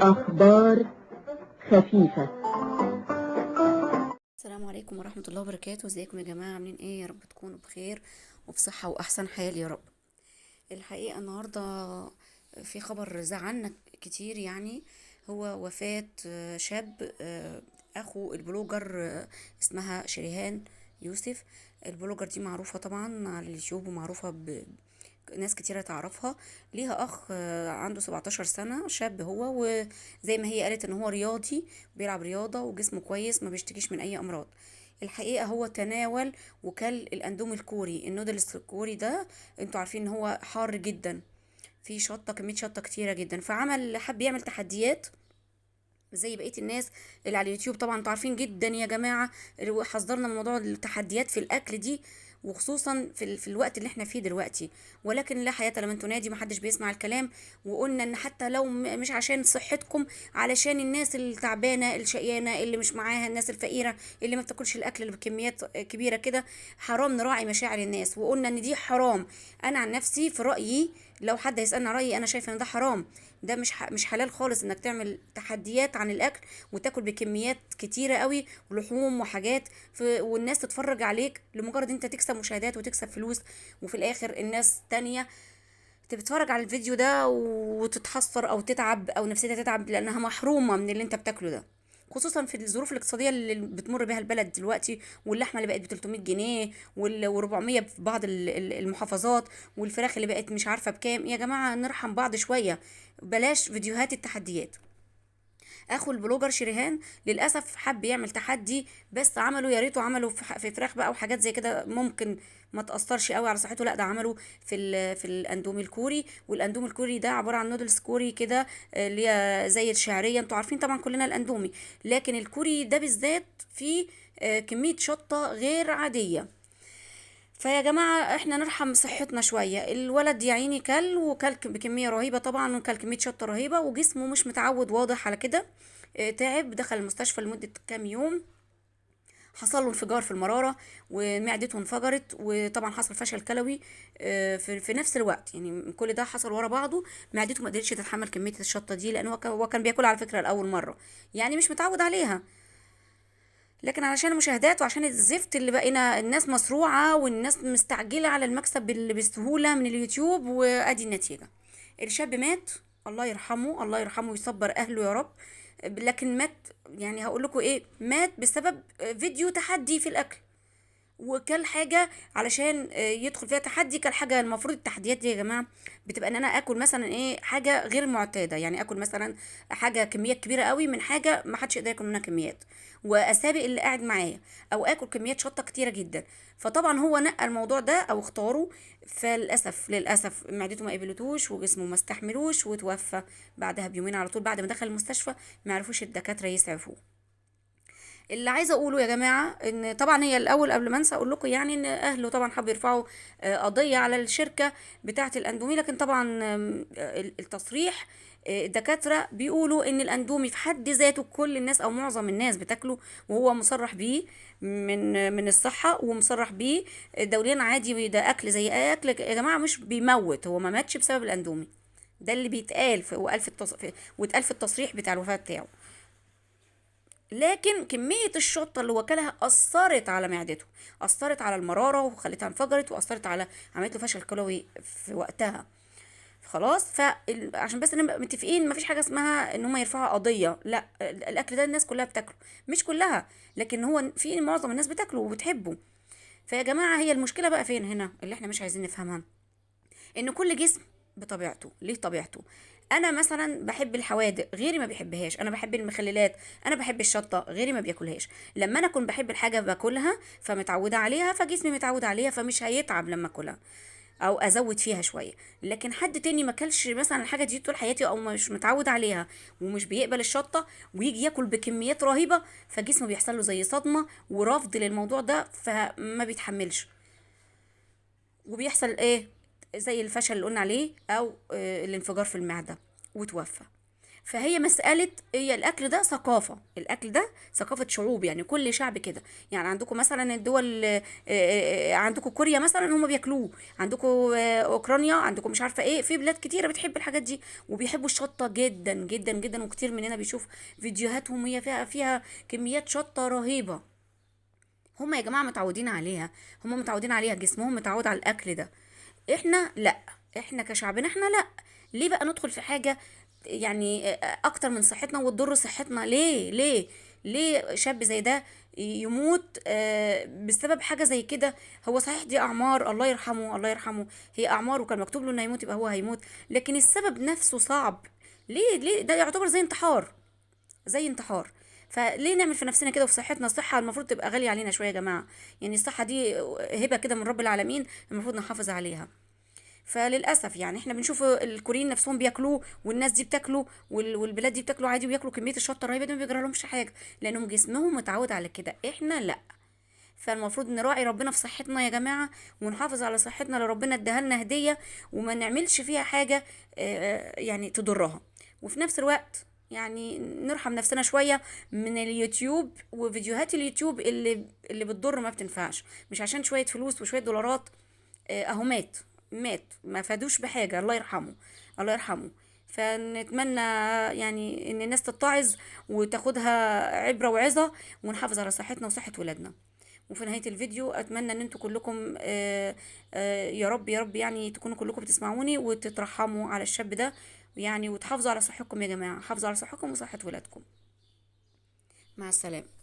أخبار خفيفة. السلام عليكم ورحمة الله وبركاته. ازيكم يا جماعة؟ عاملين ايه؟ يا رب تكونوا بخير وفي صحة واحسن حال يا رب. الحقيقة النهاردة في خبر زعلنا كتير، يعني هو وفاة شاب، اخو البلوجر، اسمها شريهان يوسف. البلوجر دي معروفة طبعا على اليوتيوب ومعروفة ناس كتيرة تعرفها. ليها أخ عنده 17 سنة، شاب هو، وزي ما هي قالت إن هو رياضي، بيلعب رياضة وجسمه كويس، ما بيشتكيش من أي أمراض. الحقيقة هو تناول وكل الأندومي الكوري، النودلز الكوري ده انتوا عارفين إن هو حار جدا، فيه شطة، كمية شطة كتيرة جدا، حب يعمل تحديات زي بقية الناس اللي على اليوتيوب. طبعا انتوا عارفين جدا يا جماعة، حذرنا من موضوع التحديات في الأكل دي، وخصوصا في الوقت اللي احنا فيه دلوقتي. ولكن لا حياة لمن تنادي، محدش بيسمع الكلام. وقلنا ان حتى لو مش عشان صحتكم، علشان الناس التعبانة الشقيانة اللي مش معاها، الناس الفقيرة اللي ما بتاكلش الأكل اللي بكميات كبيرة كده، حرام نراعي مشاعر الناس، وقلنا ان دي حرام. انا عن نفسي في رأيي، لو حد هيسألني رأيي، انا شايفه ان ده حرام. ده مش حلال خالص انك تعمل تحديات عن الاكل وتاكل بكميات كتيره قوي ولحوم وحاجات، والناس تتفرج عليك لمجرد انت تكسب مشاهدات وتكسب فلوس، وفي الاخر الناس تانية تتفرج على الفيديو ده وتتحسر او تتعب او نفسيتها تتعب لانها محرومه من اللي انت بتاكله ده. خصوصا في الظروف الاقتصاديه اللي بتمر بها البلد دلوقتي، واللحمه اللي بقت ب 300 جنيه و400 في بعض المحافظات، والفراخ اللي بقت مش عارفه بكام. يا جماعه نرحم بعض شويه، بلاش فيديوهات التحديات. اخو البلوجر شريهان للاسف حب يعمل تحدي، بس عمله، يا ريته عمله في فراخ بقى وحاجات زي كده ممكن ما تاثرش قوي على صحته، لا ده عمله في الاندومي الكوري. والاندومي الكوري ده عباره عن نودلز كوري كده، اللي هي زي الشعريه، انتوا عارفين طبعا كلنا الاندومي، لكن الكوري ده بالذات فيه كميه شطه غير عاديه. فيا جماعة احنا نرحم صحتنا شوية. الولد يا عيني كل وكل بكمية رهيبة طبعا، وكل كمية شطة رهيبة، وجسمه مش متعود، واضح على كده. تعب، دخل المستشفى لمدة كام يوم، حصل له انفجار في المرارة، ومعدته انفجرت، وطبعا حصل فشل كلوي في نفس الوقت. يعني كل ده حصل ورا بعضه. معدته ما قدرتش تتحمل كمية الشطة دي، لأنه هو كان بياكل على فكرة لأول مرة، يعني مش متعود عليها. لكن علشان المشاهدات وعشان الزفت اللي بقينا الناس مسروعة والناس مستعجلة على المكسب اللي بسهولة من اليوتيوب، وادي النتيجة. الشاب مات، الله يرحمه، الله يرحمه ويصبر اهله يا رب. لكن مات، يعني هقول لكم ايه، مات بسبب فيديو تحدي في الاكل، وكل حاجة علشان يدخل فيها تحدي. كل حاجة، المفروض التحديات دي يا جماعة بتبقى ان انا اكل مثلا ايه، حاجة غير معتادة، يعني اكل مثلا حاجة كميات كبيرة قوي من حاجة ما حدش يقدر ياكل منها كميات، واسابق اللي قاعد معايا، او اكل كميات شطة كتيرة جدا. فطبعا هو نقى الموضوع ده او اختاره، للاسف معدته ما قبلتوش وجسمه ما استحملوش، وتوفى بعدها بيومين على طول. بعد ما دخل المستشفى ما عرفوش الدكاترة يسعفوه. اللي عايزه اقوله يا جماعه ان طبعا هي الاول قبل ما انسى اقول لكم، يعني ان اهله طبعا حبوا يرفعوا قضيه على الشركه بتاعه الاندومي، لكن طبعا التصريح، الدكاتره بيقولوا ان الاندومي في حد ذاته كل الناس او معظم الناس بتاكله، وهو مصرح بيه من الصحه، ومصرح بيه دوليا عادي، ده اكل زي اي اكل يا جماعه، مش بيموت، هو ما ماتش بسبب الاندومي. ده اللي بيتقال واتقال في التصريح بتاع الوفاه بتاعه. لكن كمية الشطة اللي وكلها أثرت على معدته، أثرت على المرارة وخلتها انفجرت، وأثرت على، عملت له فشل كلوي في وقتها. خلاص، فعشان بس نبقى متفقين، مفيش حاجة اسمها ان هم يرفعوا قضية، لا، الأكل ده الناس كلها بتاكله، مش كلها، لكن هو في معظم الناس بتاكله وبتحبه. فيا جماعة هي المشكلة بقى فين هنا اللي احنا مش عايزين نفهمها؟ ان كل جسم بطبيعته، ليه طبيعته. انا مثلا بحب الحوادق، غيري ما بيحبهاش. انا بحب المخللات، انا بحب الشطه، غيري ما بياكلهاش. لما انا اكون بحب الحاجه باكلها، فمتعوده عليها، فجسمي متعود عليها، فمش هيتعب لما اكلها او ازود فيها شويه. لكن حد تاني ما اكلش مثلا الحاجه دي طول حياتي، او مش متعود عليها ومش بيقبل الشطه، ويجي ياكل بكميات رهيبه، فجسمه بيحصل له زي صدمه ورفض للموضوع ده، فما بيتحملش، وبيحصل ايه، زي الفشل اللي قلنا عليه، او الانفجار في المعده، وتوفى. فهي مسألة، هي الأكل ده ثقافة، الأكل ده ثقافة شعوب، يعني كل شعب كده. يعني عندكم مثلا الدول، عندكم كوريا مثلا هم بياكلوه، عندكم أوكرانيا، عندكم مش عارفة ايه، في بلاد كتيرة بتحب الحاجات دي وبيحبوا الشطة جدا جدا جدا. وكتير مننا بيشوف فيديوهاتهم هي فيها كميات شطة رهيبة. هم يا جماعة متعودين عليها، هم متعودين عليها، جسمهم متعود على الأكل ده. احنا لا، احنا كشعبنا احنا لا. ليه بقى ندخل في حاجة يعني اكتر من صحتنا وتضر صحتنا؟ ليه شاب زي ده يموت بسبب حاجة زي كده؟ هو صحيح دي اعمار، الله يرحمه الله يرحمه، هي اعمار وكان مكتوب له انه هيموت يبقى هو هيموت، لكن السبب نفسه صعب. ليه ده يعتبر زي انتحار، زي انتحار. فليه نعمل في نفسنا كده وفي صحتنا؟ الصحة المفروض تبقى غالية علينا شوية يا جماعة، يعني الصحة دي هبة كده من رب العالمين، المفروض نحافظ عليها. فللاسف يعني احنا بنشوف الكوريين نفسهم بياكلوه، والناس دي بتاكله، والبلاد دي بتاكله عادي، وبياكلوا كميه الشطه الرهيبه دي ما بيجرى لهمش حاجه، لانهم جسمهم متعود على كده، احنا لا. فالمفروض نراعي ربنا في صحتنا يا جماعه، ونحافظ على صحتنا اللي ربنا اداها لنا هديه، وما نعملش فيها حاجه يعني تضرها. وفي نفس الوقت يعني نرحم نفسنا شويه من اليوتيوب وفيديوهات اليوتيوب اللي بتضر ما بتنفعش، مش عشان شويه فلوس وشويه دولارات. اهو مات ما فادوش بحاجة، الله يرحمه الله يرحمه. فنتمنى يعني ان الناس تتعظ وتاخدها عبرة وعظة، ونحافظ على صحتنا وصحة ولادنا. وفي نهاية الفيديو اتمنى ان انتوا كلكم يا رب يا رب يعني تكونوا كلكم بتسمعوني وتترحموا على الشاب ده، يعني وتحافظوا على صحتكم يا جماعة، حافظوا على صحتكم وصحة ولادكم. مع السلامة.